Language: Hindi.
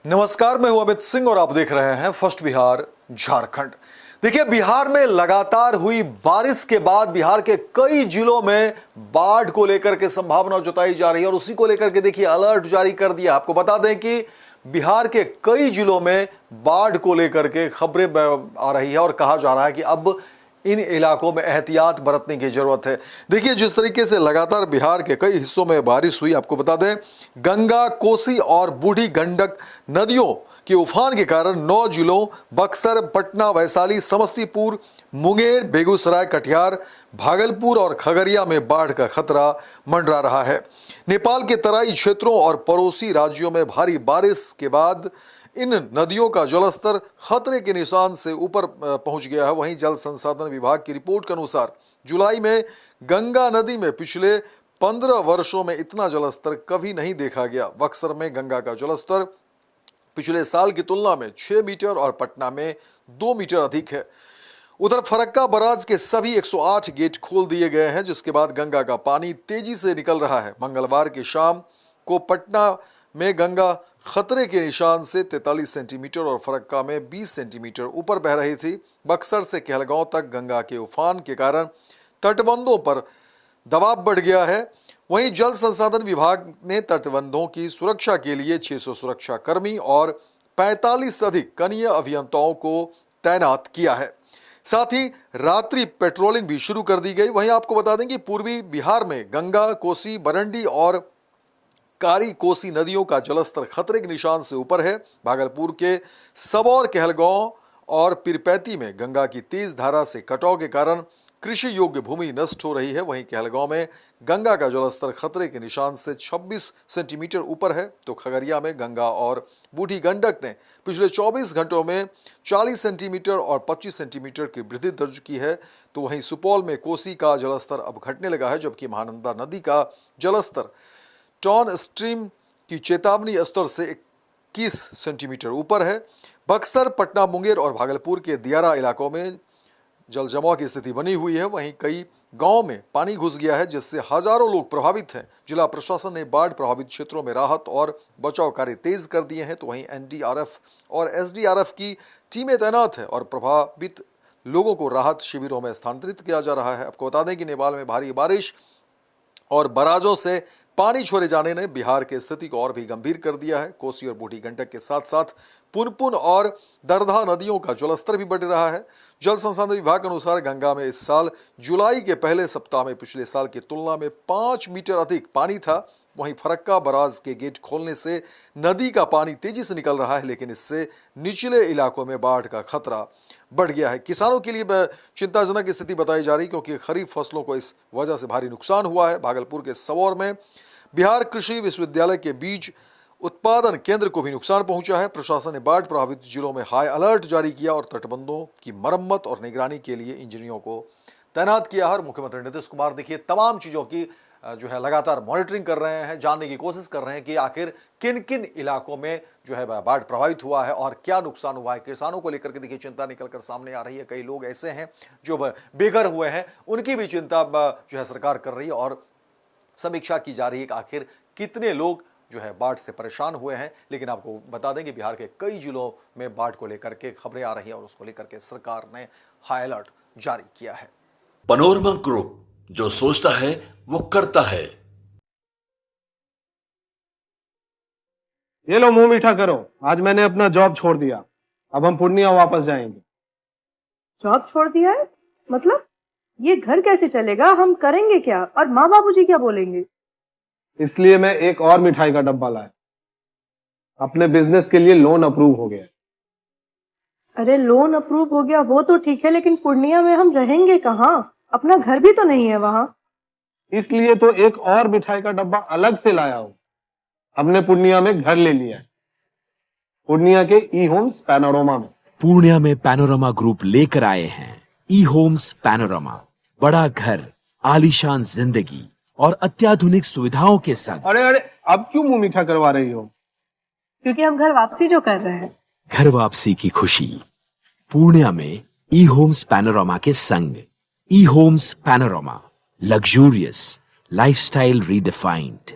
नमस्कार, मैं हूं अमित सिंह और आप देख रहे हैं फर्स्ट बिहार झारखंड। देखिए, बिहार में लगातार हुई बारिश के बाद बिहार के कई जिलों में बाढ़ को लेकर के संभावना जताई जा रही है और उसी को लेकर के देखिए अलर्ट जारी कर दिया। आपको बता दें कि बिहार के कई जिलों में बाढ़ को लेकर के खबरें आ रही है और कहा जा रहा है कि अब इन इलाकों में एहतियात बरतने की जरूरत है। देखिए, जिस तरीके से लगातार बिहार के कई हिस्सों में बारिश हुई, आपको बता दें गंगा, कोसी और बूढ़ी गंडक नदियों के उफान के कारण 9 जिलों बक्सर, पटना, वैशाली, समस्तीपुर, मुंगेर, बेगूसराय, कटिहार, भागलपुर और खगड़िया में बाढ़ का खतरा मंडरा रहा है। नेपाल के तराई क्षेत्रों और पड़ोसी राज्यों में भारी बारिश के बाद इन नदियों का जलस्तर खतरे के निशान से ऊपर पहुंच गया है। वहीं जल संसाधन विभाग की रिपोर्ट के अनुसार जुलाई में गंगा नदी में पिछले 15 वर्षों में इतना जलस्तर कभी नहीं देखा गया। बक्सर में गंगा का जलस्तर पिछले साल की तुलना में 6 मीटर और पटना में 2 मीटर अधिक है। उधर फरक्का बराज के सभी 108 गेट खोल दिए गए हैं, जिसके बाद गंगा का पानी तेजी से निकल रहा है। मंगलवार की शाम को पटना में गंगा खतरे के निशान से 43 सेंटीमीटर और फरक्का में 20 सेंटीमीटर ऊपर बह रही थी। बक्सर से कहलगांव तक गंगा के उफान के कारण तटबंधों पर दबाव बढ़ गया है। वहीं जल संसाधन विभाग ने तटबंधों की सुरक्षा के लिए 600 सुरक्षा कर्मी और 45 से अधिक कनीय अभियंताओं को तैनात किया है। साथ ही रात्रि पेट्रोलिंग भी शुरू कर दी गई। वहीं आपको बता दें कि पूर्वी बिहार में गंगा, कोसी, बरंडी और कारी कोसी नदियों का जलस्तर खतरे के निशान से ऊपर है। भागलपुर के सबौर, कहलगांव और पीरपैंती में गंगा की तेज धारा से कटाव के कारण कृषि योग्य भूमि नष्ट हो रही है। वहीं कहलगांव में गंगा का जलस्तर खतरे के निशान से 26 सेंटीमीटर ऊपर है। तो खगड़िया में गंगा और बूढ़ी गंडक ने पिछले 24 घंटों में 40 सेंटीमीटर और 25 सेंटीमीटर की वृद्धि दर्ज की है। तो वहीं सुपौल में कोसी का जलस्तर अब घटने लगा है, जबकि महानंदा नदी का जलस्तर टॉन स्ट्रीम की चेतावनी स्तर से 21 सेंटीमीटर ऊपर है। बक्सर, पटना, मुंगेर और भागलपुर के दियारा इलाकों में जल जमाव की स्थिति बनी हुई है। वहीं कई गांवों में पानी घुस गया है, जिससे हजारों लोग प्रभावित हैं। जिला प्रशासन ने बाढ़ प्रभावित क्षेत्रों में राहत और बचाव कार्य तेज कर दिए हैं। तो वहीं एनडीआरएफ और एसडीआरएफ की टीमें तैनात है और प्रभावित लोगों को राहत शिविरों में स्थानांतरित किया जा रहा है। आपको बता दें कि नेपाल में भारी बारिश और बराजों से पानी छोड़े जाने ने बिहार की स्थिति को और भी गंभीर कर दिया है। कोसी और बूढ़ी गंडक के साथ साथ पुनपुन और दरधा नदियों का जलस्तर भी बढ़ रहा है। जल संसाधन विभाग के अनुसार गंगा में इस साल जुलाई के पहले सप्ताह में पिछले साल की तुलना में 5 मीटर अधिक पानी था। वहीं फरक्का बराज के गेट खोलने से नदी का पानी तेजी से निकल रहा है, लेकिन इससे निचले इलाकों में बाढ़ का खतरा बढ़ गया है। किसानों के लिए चिंताजनक स्थिति बताई जा रही, क्योंकि खरीफ फसलों को इस वजह से भारी नुकसान हुआ है। भागलपुर के सबौर में बिहार कृषि विश्वविद्यालय के बीज उत्पादन केंद्र को भी नुकसान पहुंचा है। प्रशासन ने बाढ़ प्रभावित जिलों में हाई अलर्ट जारी किया और तटबंधों की मरम्मत और निगरानी के लिए इंजीनियरों को तैनात किया है। और मुख्यमंत्री नीतीश कुमार देखिए तमाम चीजों की जो है लगातार मॉनिटरिंग कर रहे हैं, जानने की कोशिश कर रहे हैं कि आखिर किन किन इलाकों में जो है बाढ़ प्रभावित हुआ है और क्या नुकसान हुआ है। किसानों को लेकर के देखिए चिंता निकलकर सामने आ रही है। कई लोग ऐसे हैं जो बेघर हुए हैं, उनकी भी चिंता जो है सरकार कर रही है और समीक्षा की जा रही है कि आखिर कितने लोग जो है बाढ़ से परेशान हुए हैं। लेकिन आपको बता दें कि बिहार के कई जिलों में बाढ़ को लेकर के खबरें आ रही हैं और उसको लेकर के सरकार ने हाई अलर्ट जारी किया है। पनोरमा ग्रुप, जो सोचता है वो करता है। ये लो, मुंह मीठा करो। आज मैंने अपना जॉब छोड़ दिया, अब हम पूर्णिया वापस जाएंगे। जॉब छोड़ दिया है? मतलब ये घर कैसे चलेगा? हम करेंगे क्या? और माँ बाबूजी क्या बोलेंगे? इसलिए मैं एक और मिठाई का डब्बा लाया। अपने बिजनेस के लिए लोन अप्रूव हो गया। अरे लोन अप्रूव हो गया वो तो ठीक है, लेकिन पूर्णिया में हम रहेंगे कहाँ? अपना घर भी तो नहीं है वहां। इसलिए तो एक और मिठाई का डब्बा अलग से लाया हूं। हमने पूर्णिया में घर ले लिया है, पूर्णिया के ई होम्स पैनोरमा में। पूर्णिया में पैनोरमा ग्रुप लेकर आए हैं ई होम्स पैनोरमा। बड़ा घर, आलीशान जिंदगी और अत्याधुनिक सुविधाओं के संग। अरे अरे, अब क्यों मुंह मीठा करवा रही हो? क्योंकि हम घर वापसी जो कर रहे हैं। घर वापसी की खुशी पूर्णिया में ई होम्स पैनोरमा के संग। E homes panorama, luxurious lifestyle redefined.